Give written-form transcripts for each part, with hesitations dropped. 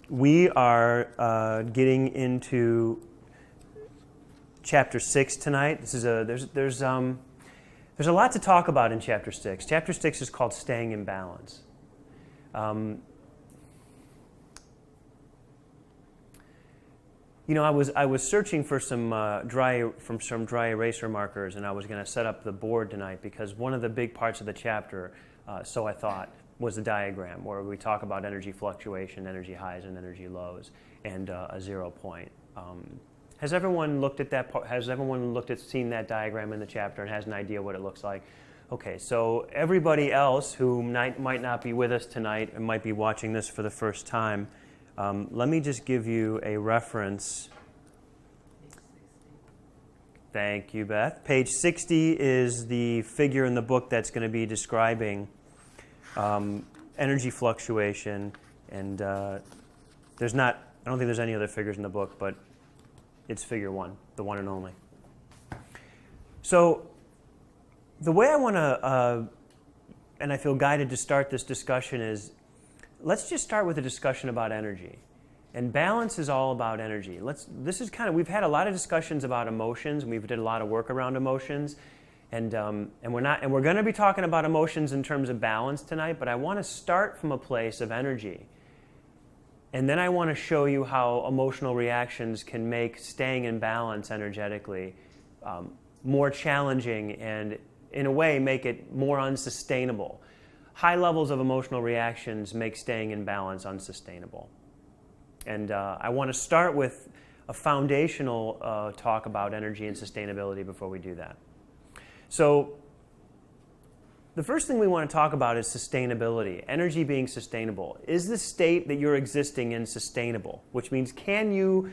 We are getting into chapter 6 tonight. This is there's a lot to talk about in chapter 6. Chapter 6 is called Staying in Balance. I was searching for some dry eraser markers, and I was going to set up the board tonight because one of the big parts of the chapter, so I thought, was the diagram where we talk about energy fluctuation, energy highs and energy lows, and a 0 point. Has everyone looked at that? Has everyone seen that diagram in the chapter and has an idea what it looks like? Okay, so everybody else who might not be with us tonight and might be watching this for the first time, let me just give you a reference. Thank you, Beth. Page 60 is the figure in the book that's going to be describing energy fluctuation, and I don't think there's any other figures in the book, but it's figure 1, the one and only. So the way I want to, and I feel guided to start this discussion is, let's just start with a discussion about energy. And balance is all about energy. We've had a lot of discussions about emotions, and we've did a lot of work around emotions. And we're going to be talking about emotions in terms of balance tonight, but I want to start from a place of energy. And then I want to show you how emotional reactions can make staying in balance energetically more challenging and, in a way, make it more unsustainable. High levels of emotional reactions make staying in balance unsustainable. And I want to start with a foundational talk about energy and sustainability before we do that. So the first thing we want to talk about is sustainability, energy being sustainable. Is the state that you're existing in sustainable? Which means can you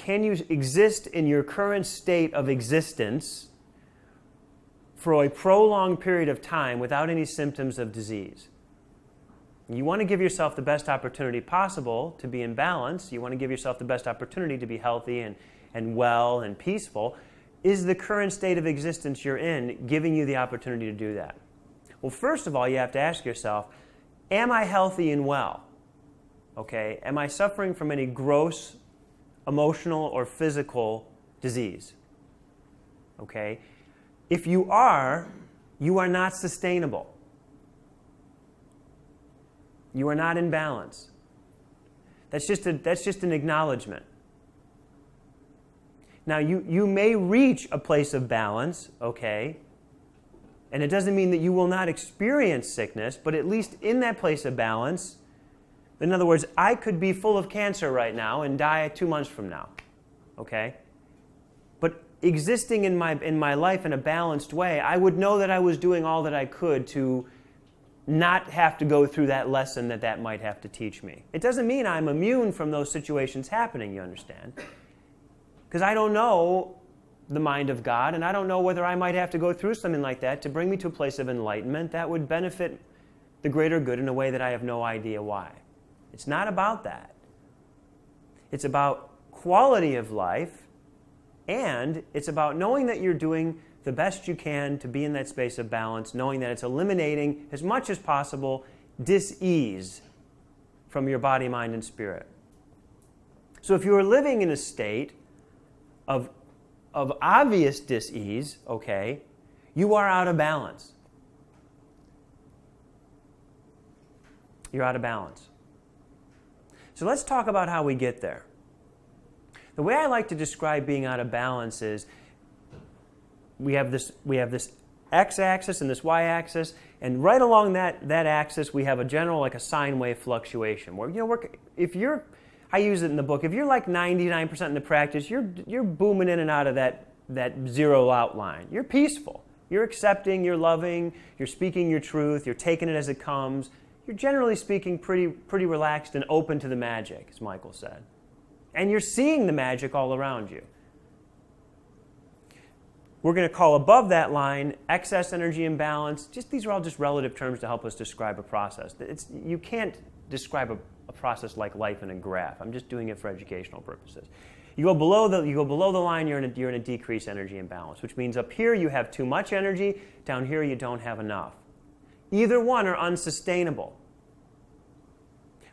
exist in your current state of existence for a prolonged period of time without any symptoms of disease? You want to give yourself the best opportunity possible to be in balance. You want to give yourself the best opportunity to be healthy and well and peaceful. Is the current state of existence you're in giving you the opportunity to do that? Well, first of all, you have to ask yourself, am I healthy and well? Okay, am I suffering from any gross emotional or physical disease? Okay, if you are not sustainable. You are not in balance. That's just an acknowledgement. Now, you may reach a place of balance, okay, and it doesn't mean that you will not experience sickness, but at least in that place of balance, in other words, I could be full of cancer right now and die 2 months from now, okay? But existing in my life in a balanced way, I would know that I was doing all that I could to not have to go through that lesson that might have to teach me. It doesn't mean I'm immune from those situations happening, you understand? Because I don't know the mind of God, and I don't know whether I might have to go through something like that to bring me to a place of enlightenment that would benefit the greater good in a way that I have no idea why. It's not about that. It's about quality of life, and it's about knowing that you're doing the best you can to be in that space of balance, knowing that it's eliminating, as much as possible, dis-ease from your body, mind, and spirit. So if you are living in a state of obvious dis-ease, okay, you are out of balance. You're out of balance. So let's talk about how we get there. The way I like to describe being out of balance is we have this x-axis and this y-axis, and right along that axis we have a general, like a sine wave fluctuation. Where I use it in the book. If you're like 99% in the practice, you're booming in and out of that zero outline. You're peaceful. You're accepting. You're loving. You're speaking your truth. You're taking it as it comes. You're generally speaking pretty relaxed and open to the magic, as Michael said. And you're seeing the magic all around you. We're going to call above that line excess energy imbalance. These are all just relative terms to help us describe a process. You can't describe a process like life in a graph. I'm just doing it for educational purposes. You go below the line, you're in a decreased energy imbalance, which means up here you have too much energy, down here you don't have enough. Either one are unsustainable.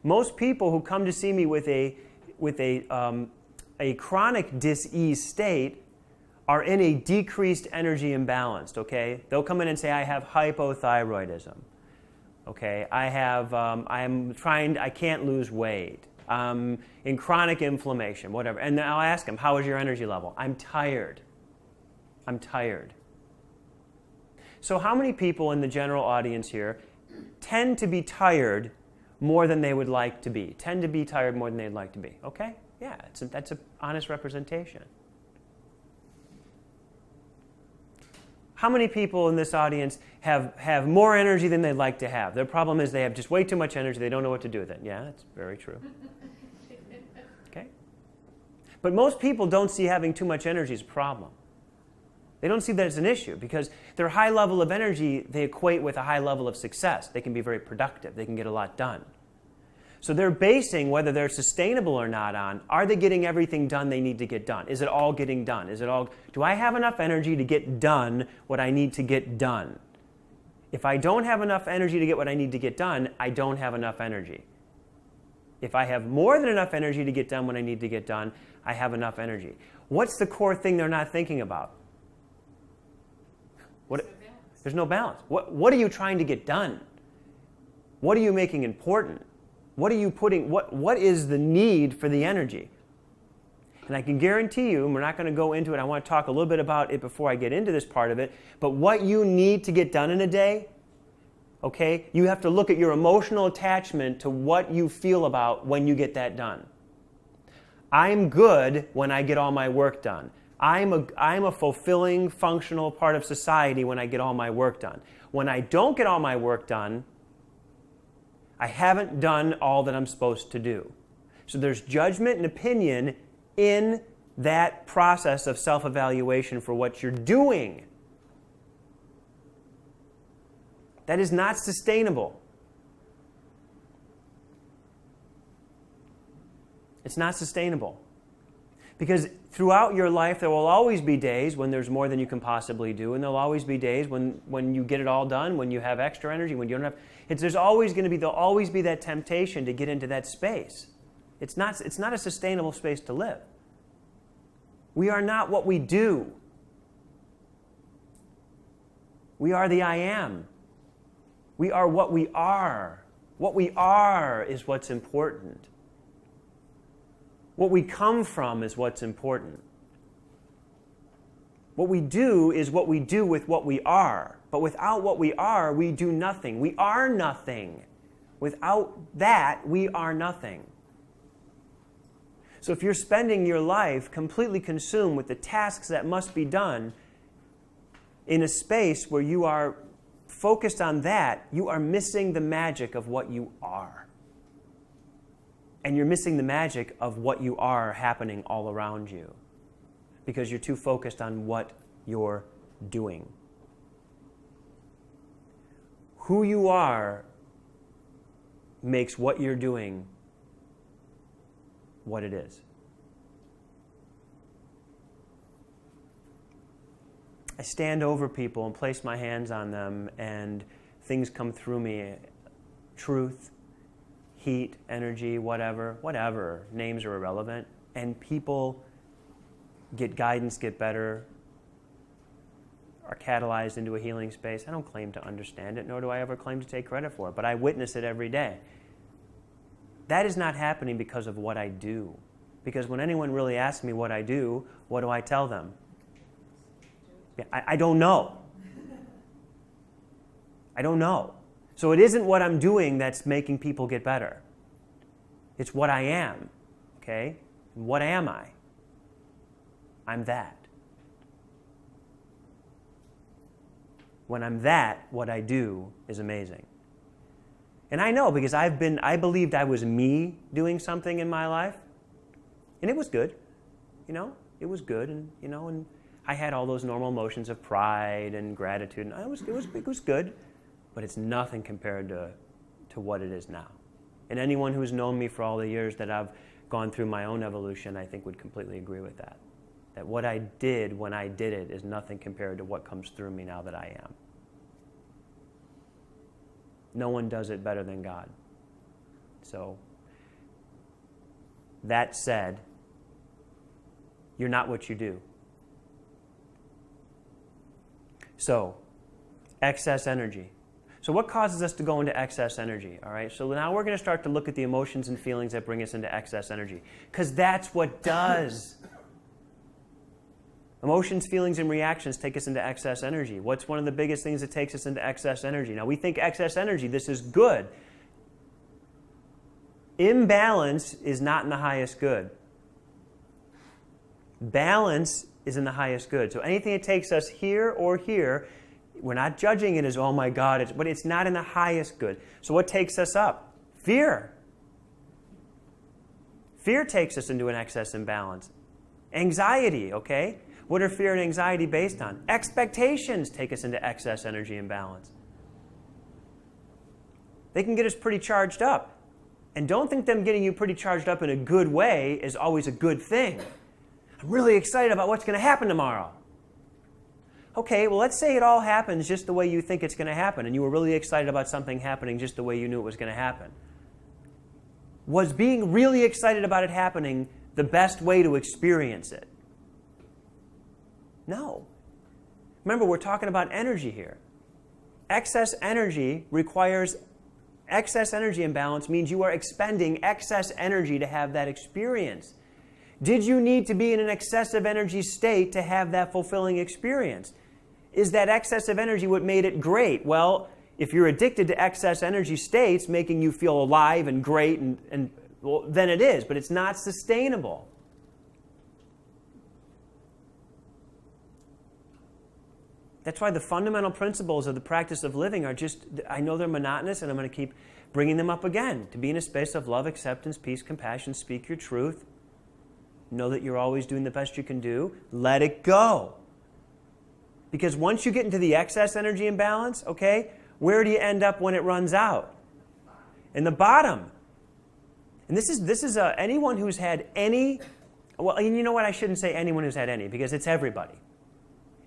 Most people who come to see me with a chronic dis-ease state are in a decreased energy imbalance, okay? They'll come in and say, I have hypothyroidism, okay? I can't lose weight. In chronic inflammation, whatever. And then I'll ask them, how is your energy level? I'm tired. I'm tired. So how many people in the general audience here tend to be tired more than they would like to be? Tend to be tired more than they'd like to be, okay? Yeah, that's an honest representation. How many people in this audience have more energy than they'd like to have? Their problem is they have just way too much energy. They don't know what to do with it. Yeah, that's very true. Okay? But most people don't see having too much energy as a problem. They don't see that as an issue because their high level of energy, they equate with a high level of success. They can be very productive. They can get a lot done. So they're basing whether they're sustainable or not on, are they getting everything done they need to get done? Is it all getting done? Do I have enough energy to get done what I need to get done? If I don't have enough energy to get what I need to get done, I don't have enough energy. If I have more than enough energy to get done what I need to get done, I have enough energy. What's the core thing they're not thinking about? There's no balance. What are you trying to get done? What are you making important? What are you putting, what is the need for the energy? And I can guarantee you, and we're not going to go into it, I want to talk a little bit about it before I get into this part of it, but what you need to get done in a day, okay, you have to look at your emotional attachment to what you feel about when you get that done. I'm good when I get all my work done. I'm a fulfilling, functional part of society when I get all my work done. When I don't get all my work done, I haven't done all that I'm supposed to do. So there's judgment and opinion in that process of self-evaluation for what you're doing. That is not sustainable. It's not sustainable. Because throughout your life, there will always be days when there's more than you can possibly do, and there'll always be days when you get it all done, when you have extra energy, when you don't have. There'll always be that temptation to get into that space. It's not a sustainable space to live. We are not what we do. We are the I am. We are what we are. What we are is what's important. What we come from is what's important. What we do is what we do with what we are. But without what we are, we do nothing. We are nothing. Without that, we are nothing. So if you're spending your life completely consumed with the tasks that must be done in a space where you are focused on that, you are missing the magic of what you are. And you're missing the magic of what you are happening all around you because you're too focused on what you're doing. Who you are makes what you're doing what it is. I stand over people and place my hands on them and things come through me. Truth, heat, energy, whatever. Names are irrelevant. And people get guidance, get better, are catalyzed into a healing space. I don't claim to understand it, nor do I ever claim to take credit for it, but I witness it every day. That is not happening because of what I do. Because when anyone really asks me what I do, what do I tell them? I don't know. I don't know. So it isn't what I'm doing that's making people get better. It's what I am, okay? And what am I? I'm that. When I'm that, what I do is amazing. And I know because I believed I was me doing something in my life, and it was good, it was good, and I had all those normal emotions of pride and gratitude, and it was good. But it's nothing compared to what it is now. And anyone who's known me for all the years that I've gone through my own evolution, I think would completely agree with that. That what I did when I did it is nothing compared to what comes through me now that I am. No one does it better than God. So That said, you're not what you do. So, excess energy. So what causes us to go into excess energy? All right, so now we're going to start to look at the emotions and feelings that bring us into excess energy. Because that's what does. Emotions, feelings, and reactions take us into excess energy. What's one of the biggest things that takes us into excess energy? Now, we think excess energy, this is good. Imbalance is not in the highest good. Balance is in the highest good. So anything that takes us here or here, we're not judging it as, oh my God, but it's not in the highest good. So what takes us up? Fear. Fear takes us into an excess imbalance. Anxiety, okay? What are fear and anxiety based on? Expectations take us into excess energy imbalance. They can get us pretty charged up. And don't think them getting you pretty charged up in a good way is always a good thing. I'm really excited about what's going to happen tomorrow. Okay, well, let's say it all happens just the way you think it's going to happen, and you were really excited about something happening just the way you knew it was going to happen. Was being really excited about it happening the best way to experience it? No. Remember, we're talking about energy here. Excess energy imbalance means you are expending excess energy to have that experience. Did you need to be in an excessive energy state to have that fulfilling experience? Is that excessive energy what made it great? Well, if you're addicted to excess energy states making you feel alive and great, well, then it is, but it's not sustainable. That's why the fundamental principles of the practice of living are just, I know they're monotonous, and I'm going to keep bringing them up again. To be in a space of love, acceptance, peace, compassion, speak your truth. Know that you're always doing the best you can do. Let it go. Because once you get into the excess energy imbalance, okay, where do you end up when it runs out? In the bottom. And this is anyone who's had any, well, you know what, I shouldn't say anyone who's had any, because it's everybody.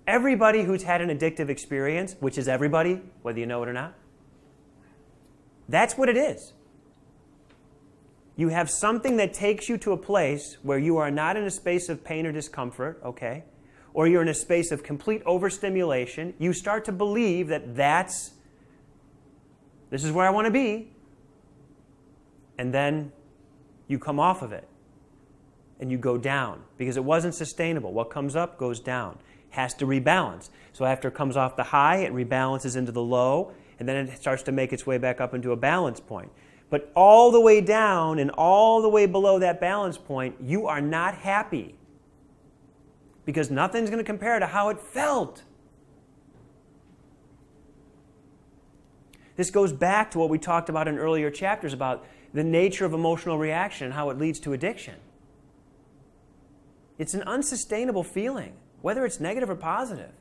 Everybody who's had an addictive experience, which is everybody, whether you know it or not, that's what it is. You have something that takes you to a place where you are not in a space of pain or discomfort, okay? Or you're in a space of complete overstimulation. You start to believe that this is where I want to be. And then you come off of it. And you go down because it wasn't sustainable. What comes up goes down. Has to rebalance. So after it comes off the high, it rebalances into the low, and then it starts to make its way back up into a balance point. But all the way down and all the way below that balance point, you are not happy. Because nothing's going to compare to how it felt. This goes back to what we talked about in earlier chapters about the nature of emotional reaction and how it leads to addiction. It's an unsustainable feeling, whether it's negative or positive.